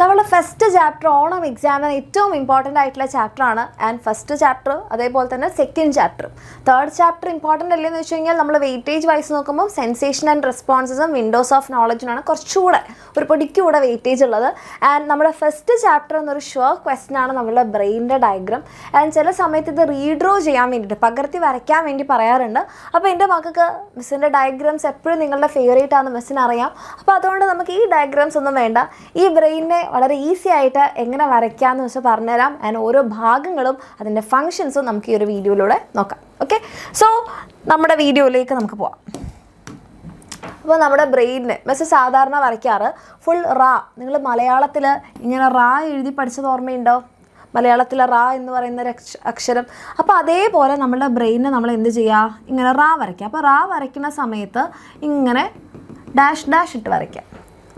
നമ്മളുടെ first chapter Onam എക്സാമിന് ഏറ്റവും ഇമ്പോർട്ടൻ്റ് ആയിട്ടുള്ള ചാപ്റ്ററാണ്. ആൻഡ് ഫസ്റ്റ് ചാപ്റ്റർ അതേപോലെ തന്നെ second chapter. Third chapter important അല്ലെന്ന് വെച്ച് കഴിഞ്ഞാൽ നമ്മൾ വെയിറ്റേജ് വൈസ് നോക്കുമ്പോൾ സെൻസേഷൻ ആൻഡ് റെസ്പോൺസസും വിൻഡോസ് ഓഫ് നോളജിനാണ് കുറച്ചുകൂടെ ഒരു പൊടിക്കൂടെ വെയിറ്റേജ് ഉള്ളത്. ആൻഡ് നമ്മുടെ ഫസ്റ്റ് ചാപ്റ്റർ എന്നൊരു ഷുവർ ക്വസ്റ്റൻ ആണ് നമ്മളുടെ ബ്രെയിനിൻ്റെ ഡയഗ്രാം. ആൻഡ് ചില സമയത്ത് ഇത് റീഡ്രോ ചെയ്യാൻ വേണ്ടിയിട്ട് പകർത്തി വരയ്ക്കാൻ വേണ്ടി പറയാറുണ്ട്. അപ്പോൾ എൻ്റെ മക്കൾക്ക് മിസ്സിൻ്റെ ഡയഗ്രാംസ് എപ്പോഴും നിങ്ങളുടെ ഫേവറേറ്റ് ആണെന്ന് മിസ്സിന് അറിയാം. അപ്പോൾ അതുകൊണ്ട് നമുക്ക് ഈ ഡയഗ്രാംസ് ഒന്നും വേണ്ട, ഈ ബ്രെയിനിനെ വളരെ ഈസി ആയിട്ട് എങ്ങനെ വരയ്ക്കാമെന്ന് വെച്ചാൽ പറഞ്ഞുതരാം. ആൻഡ് ഓരോ ഭാഗങ്ങളും അതിൻ്റെ ഫങ്ഷൻസും നമുക്ക് ഈ ഒരു വീഡിയോയിലൂടെ നോക്കാം. ഓക്കെ, സോ നമ്മുടെ വീഡിയോയിലേക്ക് നമുക്ക് പോവാം. അപ്പോൾ നമ്മുടെ ബ്രെയിനിന് മിസ് സാധാരണ വരയ്ക്കാറ് ഫുൾ റാ. നിങ്ങൾ മലയാളത്തിൽ ഇങ്ങനെ റാ എഴുതി പഠിച്ചത് ഓർമ്മയുണ്ടോ? മലയാളത്തിലെ റാ എന്ന് പറയുന്ന ഒരു അക്ഷരം. അപ്പോൾ അതേപോലെ നമ്മളുടെ ബ്രെയിനിന് നമ്മൾ എന്ത് ചെയ്യുക, ഇങ്ങനെ റാ വരയ്ക്കുക. അപ്പോൾ റാ വരയ്ക്കുന്ന സമയത്ത് ഇങ്ങനെ ഡാഷ് ഡാഷ് ഇട്ട് വരയ്ക്കാം.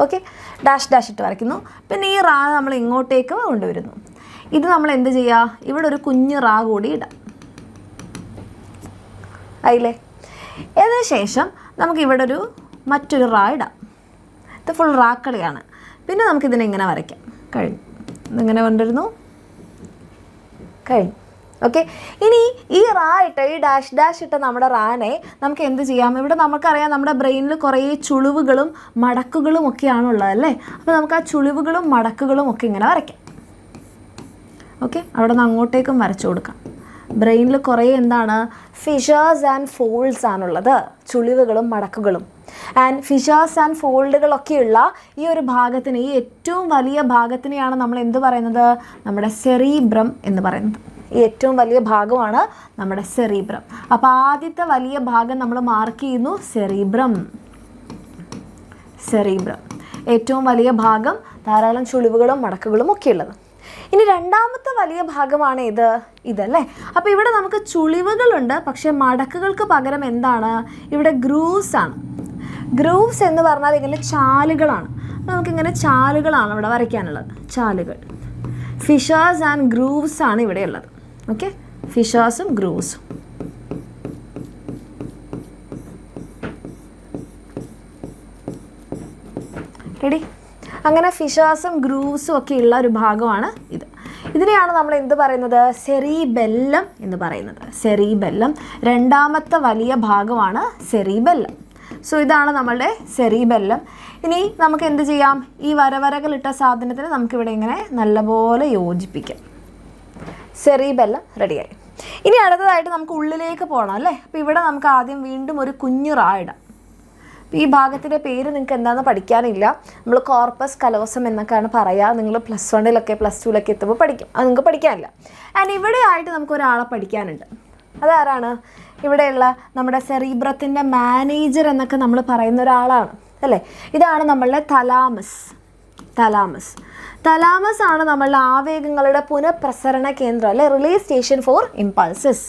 ഓക്കെ, ഡാഷ് ഡാഷ് ഇട്ട് വരയ്ക്കുന്നു. പിന്നെ ഈ റാ നമ്മൾ ഇങ്ങോട്ടേക്ക് കൊണ്ടുവരുന്നു. ഇത് നമ്മൾ എന്ത് ചെയ്യുക, ഇവിടെ ഒരു കുഞ്ഞ് റാ കൂടി ഇടാം. ആയില്ലേ? അതിനുശേഷം നമുക്കിവിടെ ഒരു മറ്റൊരു റാ ഇടാം. ഇത് ഫുൾ റാ കളിയാണ്. പിന്നെ നമുക്കിതിനെ ഇങ്ങനെ വരയ്ക്കാം. കഴിഞ്ഞു. ഇതിങ്ങനെ കൊണ്ടുവരുന്നു. കഴിഞ്ഞു. ഓക്കെ, ഇനി ഈ റാ ഇട്ട് ഈ ഡാഷ് ഡാഷ് ഇട്ട നമ്മുടെ റാനെ നമുക്ക് എന്ത് ചെയ്യാം? ഇവിടെ നമുക്കറിയാം നമ്മുടെ ബ്രെയിനിൽ കുറേ ചുളിവുകളും മടക്കുകളും ഒക്കെയാണ് ഉള്ളത് അല്ലേ? അപ്പോൾ നമുക്ക് ആ ചുളിവുകളും മടക്കുകളും ഒക്കെ ഇങ്ങനെ വരയ്ക്കാം. ഓക്കെ, അവിടെ നിന്ന് അങ്ങോട്ടേക്കും വരച്ചു കൊടുക്കാം. ബ്രെയിനിൽ കുറേ എന്താണ് ഫിഷേഴ്സ് ആൻഡ് ഫോൾഡ്സ് ആണുള്ളത്, ചുളിവുകളും മടക്കുകളും. ആൻഡ് ഫിഷേഴ്സ് ആൻഡ് ഫോൾഡുകളൊക്കെയുള്ള ഈ ഒരു ഭാഗത്തിന്, ഈ ഏറ്റവും വലിയ ഭാഗത്തിനെയാണ് നമ്മൾ എന്ത് പറയുന്നത്? നമ്മുടെ സെറീബ്രം എന്ന് പറയുന്നത്. ഈ ഏറ്റവും വലിയ ഭാഗമാണ് നമ്മുടെ സെറീബ്രം. അപ്പോൾ ആദ്യത്തെ വലിയ ഭാഗം നമ്മൾ മാർക്ക് ചെയ്യുന്നു സെറീബ്രം. സെറീബ്രം ഏറ്റവും വലിയ ഭാഗം, ധാരാളം ചുളിവുകളും മടക്കുകളും ഒക്കെ ഉള്ളത്. ഇനി രണ്ടാമത്തെ വലിയ ഭാഗമാണ് ഇതല്ലേ? അപ്പോൾ ഇവിടെ നമുക്ക് ചുളിവുകളുണ്ട്, പക്ഷേ മടക്കുകൾക്ക് പകരം എന്താണ്? ഇവിടെ ഗ്രൂവ്സ് ആണ്. ഗ്രൂവ്സ് എന്ന് പറഞ്ഞാൽ ഇങ്ങനെ ചാലുകളാണ്. നമുക്കിങ്ങനെ ചാലുകളാണ് ഇവിടെ വരയ്ക്കാനുള്ളത്, ചാലുകൾ. ഫിഷേഴ്സ് ആൻഡ് ഗ്രൂവ്സ് ആണ് ഇവിടെ ഉള്ളത്. ഓക്കെ, ഫിഷേഴ്സും ഗ്രൂവ്സും. റെഡി? അങ്ങനെ ഫിഷേഴ്സും ഗ്രൂവ്സും ഒക്കെ ഉള്ള ഒരു ഭാഗമാണ് ഇത്. ഇതിനെയാണ് നമ്മൾ എന്ത് പറയുന്നത്? സെറീബെല്ലം എന്ന് പറയുന്നത്. സെറീബെല്ലം രണ്ടാമത്തെ വലിയ ഭാഗമാണ് സെറീബെല്ലം. സോ ഇതാണ് നമ്മളുടെ സെറീബെല്ലം. ഇനി നമുക്ക് എന്ത് ചെയ്യാം? ഈ വരവരകളിട്ട സാധനത്തിന് നമുക്കിവിടെ ഇങ്ങനെ നല്ലപോലെ യോജിപ്പിക്കാം. സെറീബെല്ലം റെഡിയായി. ഇനി അടുത്തതായിട്ട് നമുക്ക് ഉള്ളിലേക്ക് പോകണം അല്ലേ? അപ്പോൾ ഇവിടെ നമുക്ക് ആദ്യം വീണ്ടും ഒരു കുഞ്ഞു റാ ഇടാം. ഈ ഭാഗത്തിൻ്റെ പേര് നിങ്ങൾക്ക് എന്താണെന്ന് പഠിക്കാനില്ല. നമ്മൾ കോർപ്പസ് കലോസം എന്നൊക്കെയാണ് പറയുക. നിങ്ങൾ പ്ലസ് 1 പ്ലസ് 2 എത്തുമ്പോൾ പഠിക്കും. അത് നിങ്ങൾക്ക് പഠിക്കാനില്ല. ആൻഡ് ഇവിടെ ആയിട്ട് നമുക്ക് ഒരാളെ പഠിക്കാനുണ്ട്. അതാരാണ്? ഇവിടെയുള്ള നമ്മുടെ സെറീബ്രത്തിൻ്റെ മാനേജർ എന്നൊക്കെ നമ്മൾ പറയുന്ന ഒരാളാണ് അല്ലേ? ഇതാണ് നമ്മളുടെ തലാമസ്. തലാമസ് തലാമസ് ആണ് നമ്മളുടെ ആവേഗങ്ങളുടെ പുനഃപ്രസരണ കേന്ദ്രം അല്ലേ? Relay station for impulses.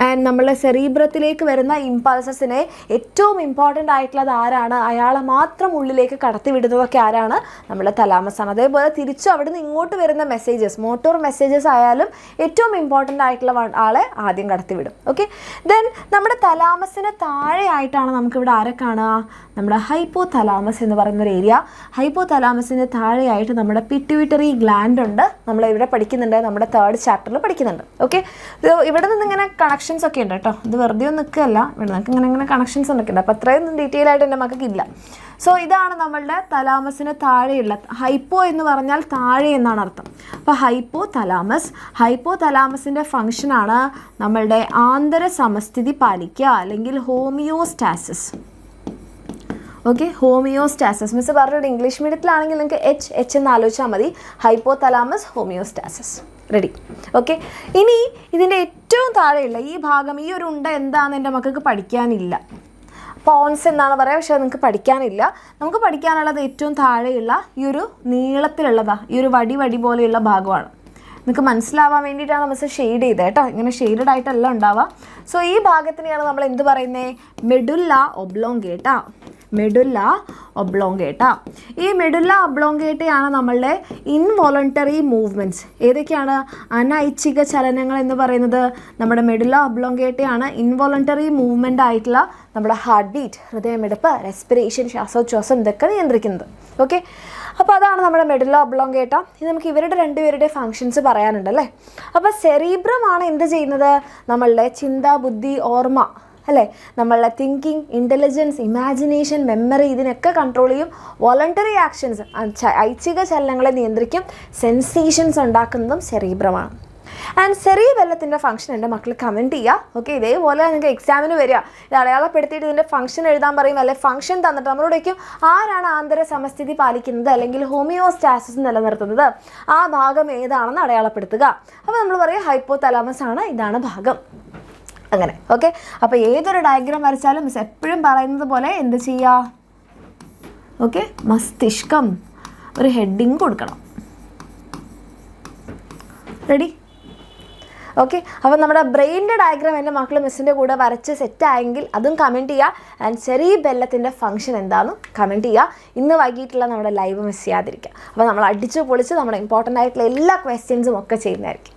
And നമ്മളുടെ സെറീബ്രത്തിലേക്ക് വരുന്ന ഇമ്പൾസസിനെ ഏറ്റവും ഇമ്പോർട്ടൻ്റ് ആയിട്ടുള്ളത് ആരാണ്? അയാളെ മാത്രം ഉള്ളിലേക്ക് കടത്തി വിടുന്നതൊക്കെ ആരാണ്? നമ്മുടെ തലാമസ് ആണ്. അതേപോലെ തിരിച്ചു അവിടെ നിന്ന് ഇങ്ങോട്ട് വരുന്ന മെസ്സേജസ്, മോട്ടോർ മെസ്സേജസ് ആയാലും ഏറ്റവും ഇമ്പോർട്ടൻ്റ് ആയിട്ടുള്ള ആളെ ആദ്യം കടത്തി വിടും. ഓക്കെ, ദെൻ നമ്മുടെ തലാമസിന് താഴെയായിട്ടാണ് നമുക്കിവിടെ ആരെ കാണുക? നമ്മുടെ ഹൈപ്പോ തലാമസ് എന്ന് പറയുന്നൊരു ഏരിയ. ഹൈപ്പോ തലാമസിന് താഴെയായിട്ട് നമ്മുടെ പിറ്റ്യൂട്ടറി ഗ്ലാൻഡ് ഉണ്ട്. നമ്മളിവിടെ പഠിക്കുന്നുണ്ട്, നമ്മുടെ 3rd ചാപ്റ്ററിൽ പഠിക്കുന്നുണ്ട്. ഓക്കെ, ഇവിടെ നിന്ന് ഇങ്ങനെ കണക്ഷൻസ് ഒക്കെ ഉണ്ട് കേട്ടോ. ഇത് വെറുതെ ഒന്നും നിൽക്കുകയല്ല, ഇവിടെ നമുക്ക് ഇങ്ങനെ കണക്ഷൻസ് ഒക്കെ ഉണ്ട്. അപ്പോൾ അത്രയൊന്നും ഡീറ്റെയിൽ ആയിട്ട് എൻ്റെ മക്കൾക്കില്ല. സോ ഇതാണ് നമ്മളുടെ തലാമസിന് താഴെയുള്ള, ഹൈപ്പോ എന്ന് പറഞ്ഞാൽ താഴെ എന്നാണ് അർത്ഥം. അപ്പോൾ ഹൈപ്പോ തലാമസ്. ഹൈപ്പോ തലാമസിൻ്റെ ഫങ്ഷനാണ് നമ്മളുടെ ആന്തര സമസ്ഥിതി പാലിക്കുക, അല്ലെങ്കിൽ ഹോമിയോസ്റ്റാസിസ്. Okay, homeostasis. മിസ് പറഞ്ഞിട്ട് ഇംഗ്ലീഷ് മീഡിയത്തിലാണെങ്കിൽ നിങ്ങൾക്ക് എച്ച് എന്ന് ആലോചിച്ചാൽ മതി. Hypo thalamus, homeostasis. Ready? Okay, ഇനി ഇതിൻ്റെ ഏറ്റവും താഴെയുള്ള ഈ ഭാഗം, ഈ ഒരു ഉണ്ട എന്താണെന്ന് എൻ്റെ മക്കൾക്ക് പഠിക്കാനില്ല. പോൺസ് എന്നാണ് പറയുക, പക്ഷേ നിങ്ങൾക്ക് പഠിക്കാനില്ല. നമുക്ക് പഠിക്കാനുള്ളത് ഏറ്റവും താഴെയുള്ള ഈ ഒരു നീളത്തിലുള്ളതാ, ഈ ഒരു വടി പോലെയുള്ള ഭാഗമാണ്. നിങ്ങൾക്ക് മനസ്സിലാവാൻ വേണ്ടിയിട്ടാണ് മിസ് ഷെയ്ഡ് ചെയ്തത് കേട്ടോ. ഇങ്ങനെ ഷെയ്ഡഡ് ആയിട്ടല്ല ഉണ്ടാവുക. സോ ഈ ഭാഗത്തിനെയാണ് നമ്മൾ എന്ത് പറയുന്നത്? മെഡുല്ല ഒബ്ലോങ്കേട്ട. മെഡുല്ല ഒബ്ലോങ്കേട്ട. ഈ മെഡുല്ല ഒബ്ലോങ്കേട്ടയാണ് നമ്മളുടെ ഇൻവോളണ്ടറി മൂവ്മെൻറ്റ്സ്. ഏതൊക്കെയാണ് അനൈച്ഛിക ചലനങ്ങൾ എന്ന് പറയുന്നത്? നമ്മുടെ മെഡുല്ല ഒബ്ലോങ്കേട്ടയാണ് ഇൻവോളണ്ടറി മൂവ്മെൻ്റ് ആയിട്ടുള്ള നമ്മുടെ ഹാർട്ട് ബീറ്റ്, ഹൃദയമിടിപ്പ്, റെസ്പിറേഷൻ, ശ്വാസോച്ഛ്വാസം ഇതൊക്കെ നിയന്ത്രിക്കുന്നത്. ഓക്കെ, അപ്പോൾ അതാണ് നമ്മുടെ മെഡുല്ല ഒബ്ലോങ്കേറ്റ. ഇനി നമുക്ക് ഇവരുടെ രണ്ടുപേരുടെ ഫങ്ഷൻസ് പറയാനുണ്ടല്ലേ. അപ്പോൾ സെറീബ്രമാണ് എന്ത് ചെയ്യുന്നത്, നമ്മളുടെ ചിന്ത, ബുദ്ധി, ഓർമ്മ അല്ലേ, നമ്മളുടെ തിങ്കിങ്, ഇൻ്റലിജൻസ്, ഇമാജിനേഷൻ, മെമ്മറി ഇതിനൊക്കെ കൺട്രോൾ ചെയ്യും. വോളണ്ടറി ആക്ഷൻസ് ഐച്ഛിക ചലനങ്ങളെ നിയന്ത്രിക്കും. സെൻസേഷൻസ് ഉണ്ടാക്കുന്നതും സെറീബ്രമാണ്. ആൻഡ് സെറീബെല്ലത്തിൻ്റെ ഫംഗ്ഷൻ എൻ്റെ മക്കൾ കമൻറ്റ് ചെയ്യുക. ഓക്കെ, ഇതേപോലെ നിങ്ങൾക്ക് എക്സാമിന് വരിക, ഇത് അടയാളപ്പെടുത്തിയിട്ട് ഇതിൻ്റെ ഫംഗ്ഷൻ എഴുതാൻ പറയും, അല്ലെങ്കിൽ ഫംഗ്ഷൻ തന്നിട്ട് നമ്മളോട് വയ്ക്കും ആരാണ് ആന്തര സമസ്ഥിതി പാലിക്കുന്നത് അല്ലെങ്കിൽ ഹോമിയോസ്റ്റാസിസ് നിലനിർത്തുന്നത്, ആ ഭാഗം ഏതാണെന്ന് അടയാളപ്പെടുത്തുക. അപ്പോൾ നമ്മൾ പറയും ഹൈപ്പോ തലാമസ് ആണ്, ഇതാണ് ഭാഗം, അങ്ങനെ. ഓക്കെ, അപ്പോൾ ഏതൊരു ഡയഗ്രാം വരച്ചാലും മിസ് എപ്പോഴും പറയുന്നത് പോലെ എന്ത് ചെയ്യുക, ഓക്കെ, മസ്തിഷ്കം ഒരു ഹെഡിങ് കൊടുക്കണം. റെഡി? ഓക്കെ, അപ്പോൾ നമ്മുടെ ബ്രെയിനിൻ്റെ ഡയഗ്രാം എൻ്റെ മക്കൾ മിസ്സിൻ്റെ കൂടെ വരച്ച് സെറ്റായെങ്കിൽ അതും കമൻറ്റ് ചെയ്യുക. ആൻഡ് സെറീബെല്ലത്തിൻ്റെ ഫംഗ്ഷൻ എന്താണെന്നും കമൻറ്റ് ചെയ്യുക. ഇന്ന് വൈകിട്ടുള്ള നമ്മുടെ ലൈവ് മിസ് ചെയ്യാതിരിക്കുക. അപ്പോൾ നമ്മൾ അടിച്ച് പൊളിച്ച് നമ്മുടെ ഇമ്പോർട്ടൻ്റ് ആയിട്ടുള്ള എല്ലാ ക്വസ്റ്റ്യൻസും ഒക്കെ ചെയ്യുന്നതായിരിക്കും.